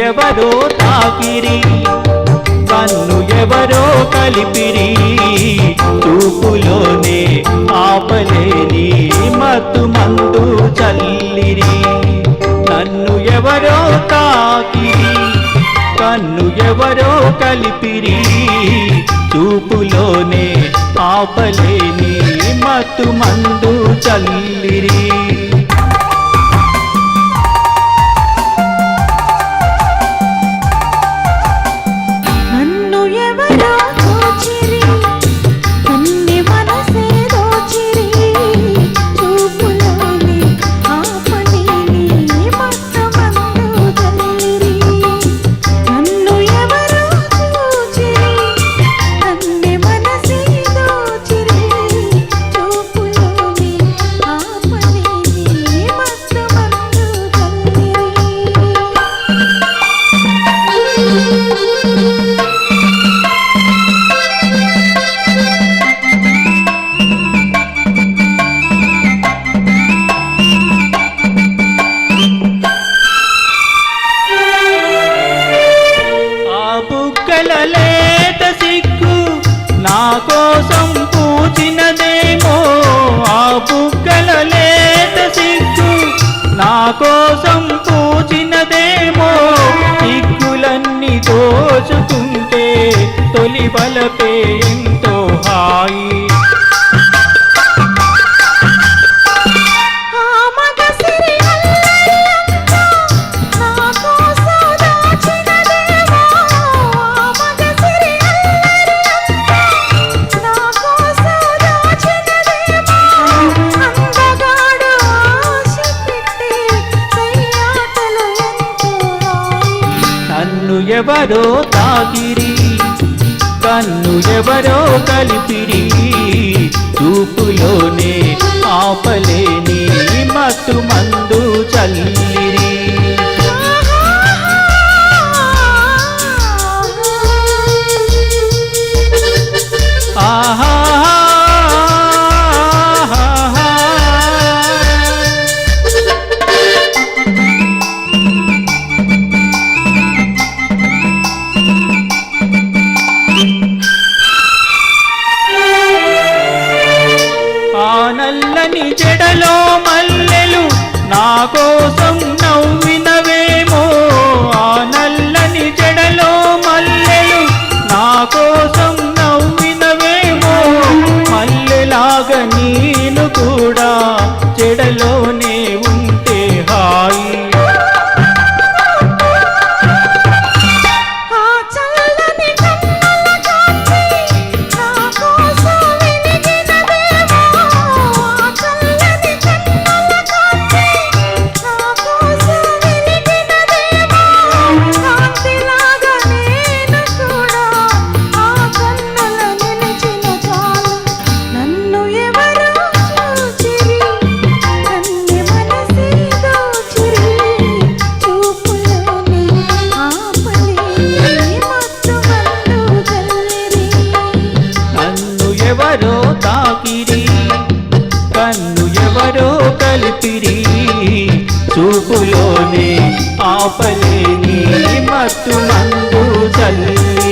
ఎవరో తాకిరి కన్ను ఎవరో కలిపిరి చూపులోనే ఆపలేని మత్తు మందు చల్లిరి నన్ను ఎవరో తాకిరి కన్ను ఎవరో కలిపిరి చూపులోనే ఆపలేని మత్తు మందు చల్లిరి లేత సిగ్గు నా కోసం పూచినదేమో ఆ బుగ్గల లేత సిగ్గు నా కోసం పూచినదేమో సిగ్గులన్నీ దోచుకుంటే తొలి బలపే ఎంతో హాయి ఎవరో తాకిరి కన్ను ఎవరో కలిపిరి చూపులోనే ఆపలేని మత్తు మందు చల్లిరి ఆహా నల్లని జడలో మల్లెలు నా కోసం నవ్వినవేమో ఆ నల్లని జడలో మల్లెలు నా కోసం నవ్వినవేమో మల్లెలాగా నేను కూడా జడలోనే ఉంటే హాయి ఎవరో తాకిరి కన్ను ఎవరో కలిపిరి చూపులోనే ఆపలేని మత్తు మందు చల్లి